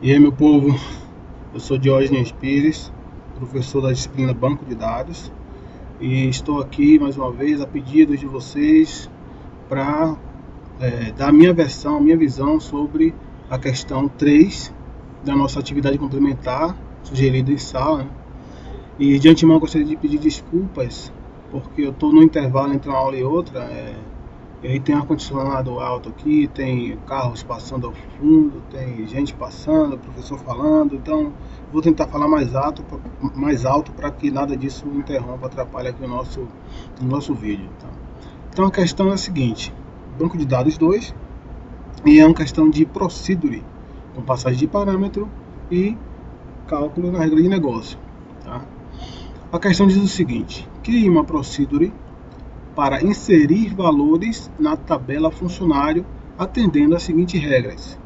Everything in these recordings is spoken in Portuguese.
E aí, meu povo, eu sou Diógenes Pires, professor da disciplina Banco de Dados, e estou aqui mais uma vez a pedido de vocês para dar a minha versão, a minha visão sobre a questão 3 da nossa atividade complementar sugerida em sala, né? E de antemão gostaria de pedir desculpas, porque eu estou no intervalo entre uma aula e outra. E aí tem ar-condicionado alto aqui, tem carros passando ao fundo, tem gente passando, professor falando, então vou tentar falar mais alto para que nada disso interrompa, atrapalhe aqui o nosso vídeo. Tá? Então a questão é a seguinte: banco de dados 2, e é uma questão de procedure, com passagem de parâmetro e cálculo na regra de negócio. Tá? A questão diz o seguinte: crie uma procedure para inserir valores na tabela funcionário atendendo às seguintes regras.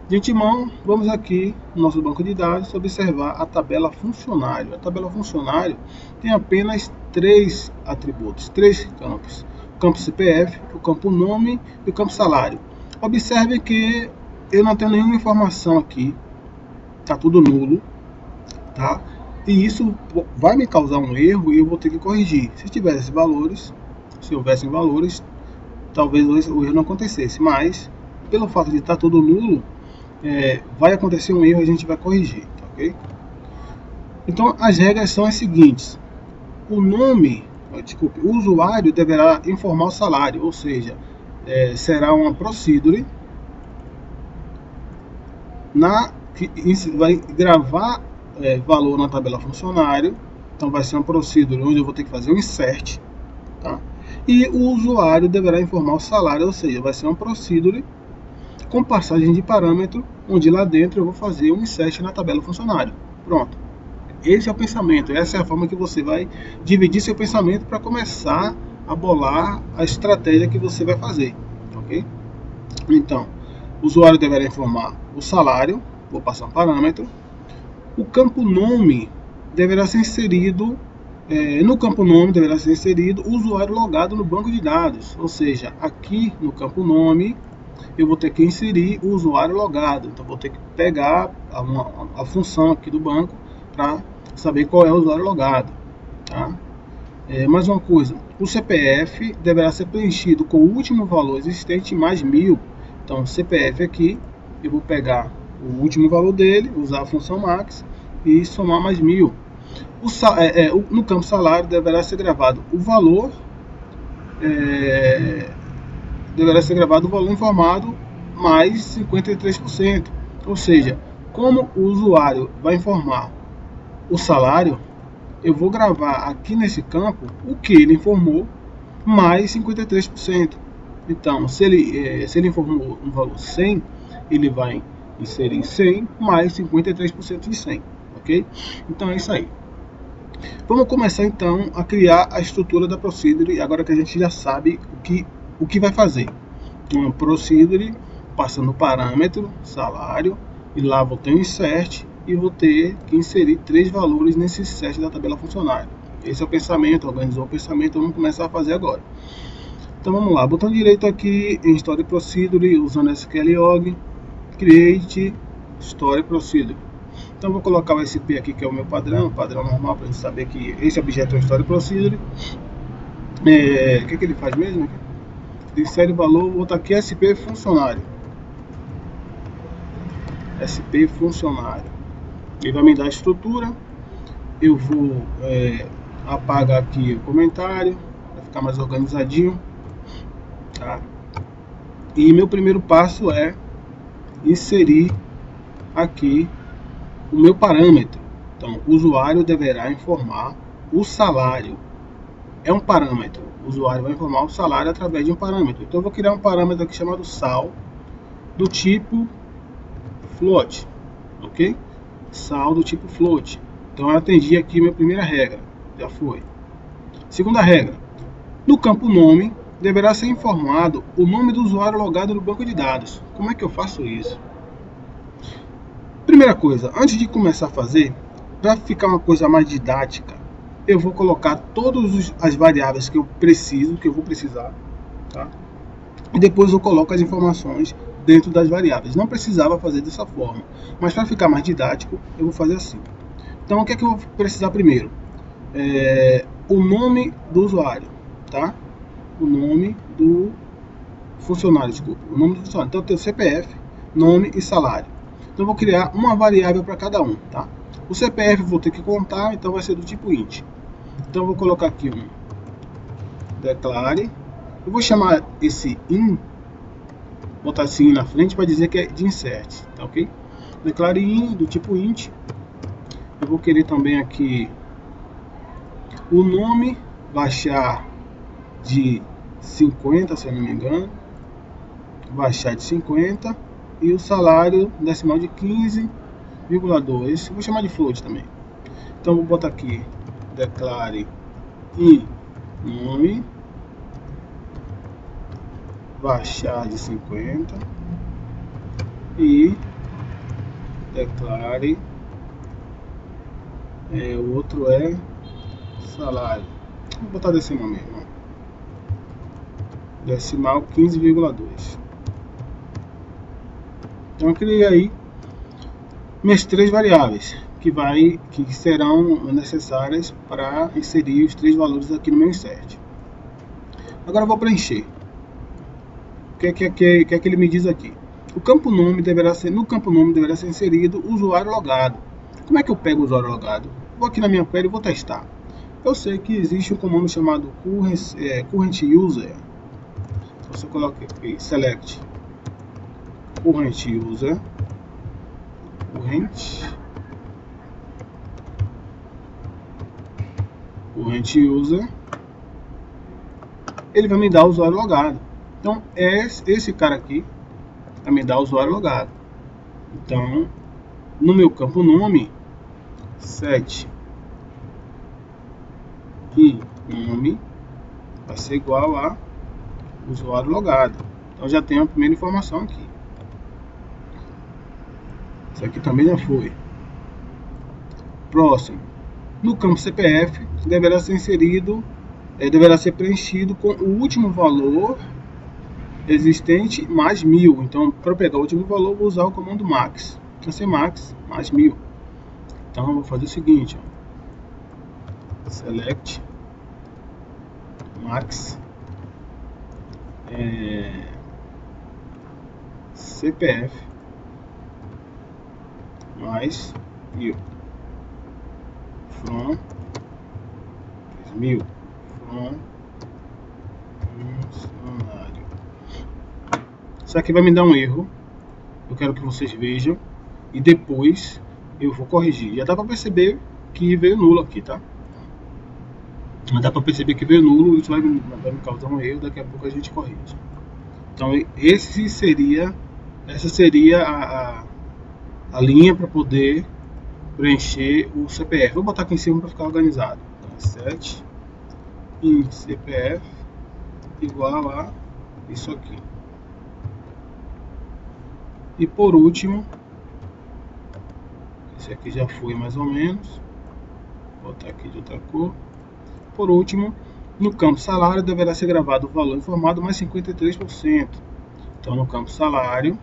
De antemão, vamos aqui no nosso banco de dados observar a tabela funcionário. A tabela funcionário tem apenas 3 atributos, 3 campos: o campo CPF, o campo nome e o campo salário. Observe que eu não tenho nenhuma informação aqui, está tudo nulo, tá? E isso vai me causar um erro e eu vou ter que corrigir. Se tivesse valores, se houvessem valores, talvez o erro não acontecesse, mas pelo fato de estar tudo nulo, vai acontecer um erro e a gente vai corrigir, tá, ok? Então as regras são as seguintes: o usuário deverá informar o salário, ou seja, será uma procedure que vai gravar valor na tabela funcionário. Então vai ser uma procedure onde eu vou ter que fazer um insert, tá? E o usuário deverá informar o salário, ou seja, vai ser uma procedure com passagem de parâmetro, onde lá dentro eu vou fazer um insert na tabela funcionário. Pronto. Esse é o pensamento, essa é a forma que você vai dividir seu pensamento para começar a bolar a estratégia que você vai fazer, ok? Então, o usuário deverá informar o salário, vou passar um parâmetro. O campo nome deverá ser inserido, no campo nome deverá ser inserido o usuário logado no banco de dados, ou seja, aqui no campo nome eu vou ter que inserir o usuário logado, então vou ter que pegar a função aqui do banco para saber qual é o usuário logado, tá? Mais uma coisa, o CPF deverá ser preenchido com o último valor existente mais 1000. Então, o CPF aqui, eu vou pegar o último valor dele, usar a função max e somar mais 1000. No campo salário deverá ser gravado o valor, informado mais 53%. Ou seja, como o usuário vai informar o salário, eu vou gravar aqui nesse campo o que ele informou mais 53%. Então, se ele informou um valor 100, ele vai inserir 100 mais 53% de 100, ok? Então é isso aí. Vamos começar então a criar a estrutura da procedure, agora que a gente já sabe o que vai fazer. Uma procedure passando o parâmetro, salário, e lá vou ter um insert e vou ter que inserir 3 valores nesse insert da tabela funcionário. Esse é o pensamento, organizou o pensamento, vamos começar a fazer agora. Então vamos lá, botão direito aqui em Story Procedure, usando SQLOG, Create Story Procedure. Então vou colocar o SP aqui, que é o meu padrão normal, para a gente saber que esse objeto é um Story Procedure. O que ele faz mesmo? Insere valor, vou botar aqui SP funcionário. SP funcionário. Ele vai me dar a estrutura. Eu vou apagar aqui o comentário, para ficar mais organizadinho. Tá? E meu primeiro passo é inserir aqui o meu parâmetro. Então, o usuário deverá informar o salário. É um parâmetro. O usuário vai informar o salário através de um parâmetro. Então, eu vou criar um parâmetro aqui chamado sal, do tipo float, ok? Sal do tipo float. Então, eu atendi aqui minha primeira regra. Já foi. Segunda regra. No campo nome, deverá ser informado o nome do usuário logado no banco de dados. Como é que eu faço isso? Primeira coisa, antes de começar a fazer, para ficar uma coisa mais didática, eu vou colocar todas as variáveis que eu vou precisar, tá? E depois eu coloco as informações dentro das variáveis. Não precisava fazer dessa forma, mas para ficar mais didático, eu vou fazer assim. Então, o que é que eu vou precisar primeiro? O nome do usuário, tá? O nome do funcionário, desculpa. O nome do funcionário. Então, eu tenho CPF, nome e salário. Então, eu vou criar uma variável para cada um, tá? O CPF eu vou ter que contar, então vai ser do tipo int. Então, eu vou colocar aqui um declare. Eu vou chamar esse in, botar assim na frente para dizer que é de insert, tá ok? Declare in do tipo int. Eu vou querer também aqui o nome baixar de 50, se eu não me engano, baixar de 50 e o salário decimal de 15,2. Vou chamar de float também. Então vou botar aqui declare in nome baixar de 50 e declare o outro é salário. Vou botar decimal mesmo. Decimal 15,2. Então eu criei aí minhas três variáveis que serão necessárias para inserir os três valores aqui no meu insert. Agora eu vou preencher. O que é que ele me diz aqui? No campo nome deverá ser inserido o usuário logado. Como é que eu pego o usuário logado? Vou aqui na minha query e vou testar. Eu sei que existe um comando chamado current user. Então você coloca aqui select current user, current user, ele vai me dar o usuário logado. Então esse cara aqui vai me dar o usuário logado. Então no meu campo nome set e nome vai ser igual a usuário logado. Então já tenho a primeira informação aqui. Isso aqui também já foi. Próximo. No campo CPF deverá ser preenchido com o último valor existente mais 1000. Então, para pegar o último valor, vou usar o comando max. Vai ser max mais 1000. Então, eu vou fazer o seguinte: select max CPF mais 1000 from 1000 from funcionário. Isso aqui vai me dar um erro. Eu quero que vocês vejam e depois eu vou corrigir. Já dá para perceber que veio nulo aqui, tá? Já dá para perceber que veio nulo. Isso vai me causar um erro. Daqui a pouco a gente corrige. Então essa seria a linha para poder preencher o CPF. Vou botar aqui em cima para ficar organizado. Então, set in CPF igual a isso aqui. E por último, esse aqui já foi mais ou menos. Vou botar aqui de outra cor. Por último, no campo salário deverá ser gravado o valor informado mais 53%. Então no campo salário,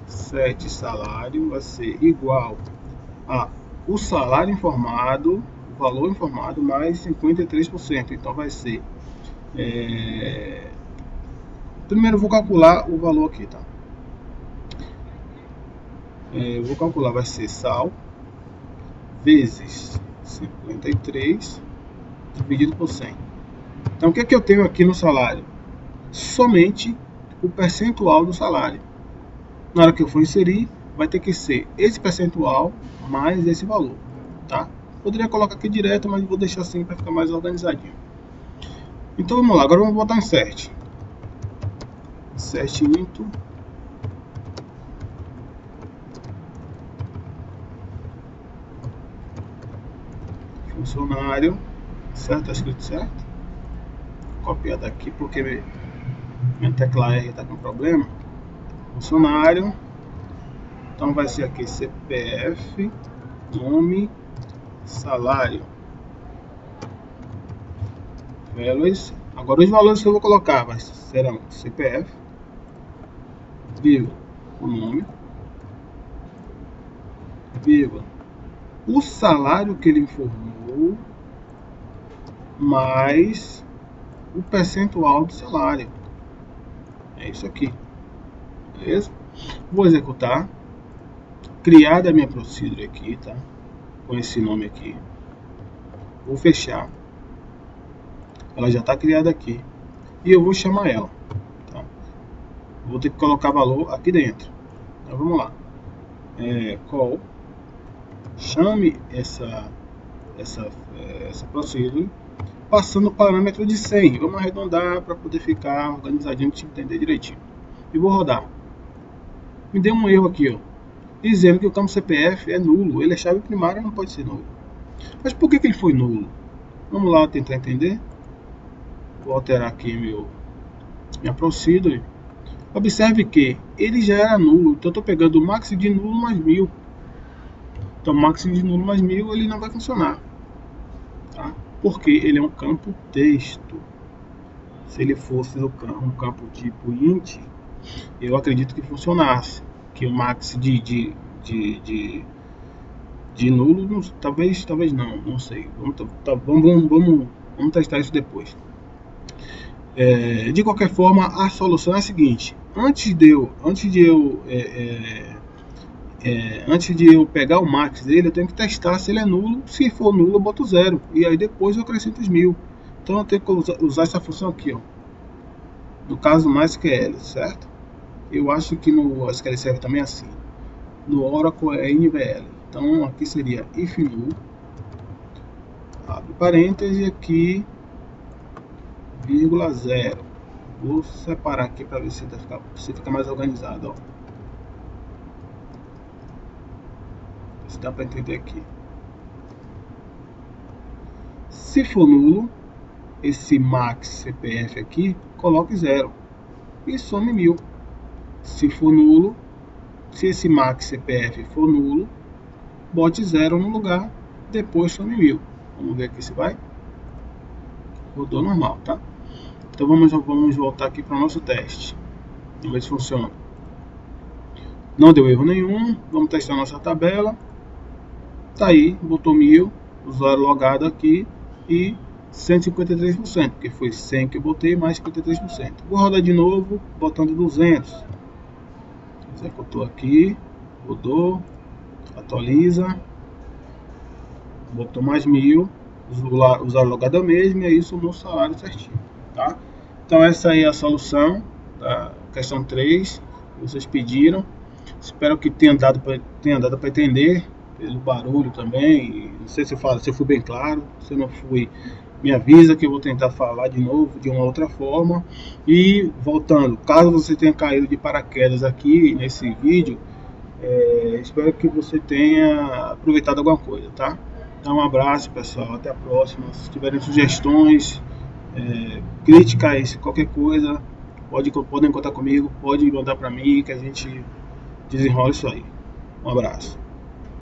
set salário vai ser igual a o salário informado, o valor informado mais 53%. Então vai ser primeiro eu vou calcular o valor aqui, tá? Vou calcular, vai ser sal vezes 53 dividido por 100. Então o que é que eu tenho aqui no salário? Somente o percentual do salário. Na hora que eu for inserir, vai ter que ser esse percentual mais esse valor, tá? Poderia colocar aqui direto, mas vou deixar assim para ficar mais organizadinho. Então vamos lá, agora vamos botar insert. Insert into funcionário, certo? Está escrito certo? Vou copiar daqui porque minha tecla R está com problema. Funcionário, então vai ser aqui CPF, nome, salário, values. Agora os valores que eu vou colocar serão CPF, vírgula, o nome, vírgula, o salário que ele informou, mais o percentual do salário. É isso aqui. Beleza? Vou executar. Criada a minha procedure aqui, tá? Com esse nome aqui. Vou fechar. Ela já está criada aqui. E eu vou chamar ela. Tá? Vou ter que colocar valor aqui dentro. Então vamos lá. Call. Chame essa procedure passando o parâmetro de 100. Vamos arredondar para poder ficar organizadinho, para entender direitinho. E vou rodar. Me deu um erro aqui, ó, dizendo que o campo CPF é nulo. Ele é chave primária, não pode ser nulo. Mas por que ele foi nulo? Vamos lá tentar entender. Vou alterar aqui minha procedure. Observe que ele já era nulo. Então eu estou pegando o max de nulo mais 1000. Então o max de nulo mais 1000 ele não vai funcionar. Tá? Porque ele é um campo texto. Se ele fosse um campo tipo int, eu acredito que funcionasse. Que o max de nulo, talvez não sei. Vamos testar isso depois. De qualquer forma, a solução é a seguinte: antes de eu pegar o max dele, eu tenho que testar se ele é nulo. Se for nulo, eu boto 0 e aí depois eu acrescento os 1000. Então eu tenho que usar essa função aqui, ó. No caso do MySQL, certo? Eu acho que no SQL Server também é assim. No Oracle é NVL. Então aqui seria if null, abre parênteses, aqui vírgula 0. Vou separar aqui para ver se fica mais organizado, ó. Se dá para entender aqui. Se for nulo, esse max CPF aqui, coloque 0 e some 1000. Se for nulo, se esse max CPF for nulo, bote 0 no lugar, depois some 1000. Vamos ver aqui se vai. Rodou normal, tá? Então vamos voltar aqui para o nosso teste. Vamos ver se funciona. Não deu erro nenhum. Vamos testar nossa tabela. Tá aí, botou 1000, usuário logado aqui e 153%, porque foi 100 que eu botei mais 53%. Vou rodar de novo, botando 200. Executou aqui, rodou, atualiza, botou mais 1000, usuário logado é o mesmo, e aí somou o salário certinho, tá? Então essa aí é a solução da questão 3 que vocês pediram. Espero que tenha dado para entender, pelo barulho também. Não sei se eu fui bem claro. Se eu não fui, me avisa que eu vou tentar falar de novo de uma outra forma. E voltando, caso você tenha caído de paraquedas aqui nesse vídeo, espero que você tenha aproveitado alguma coisa, tá? Então um abraço, pessoal, até a próxima. Se tiverem sugestões, críticas, qualquer coisa, podem contar comigo, pode mandar para mim que a gente desenrola isso aí. Um abraço.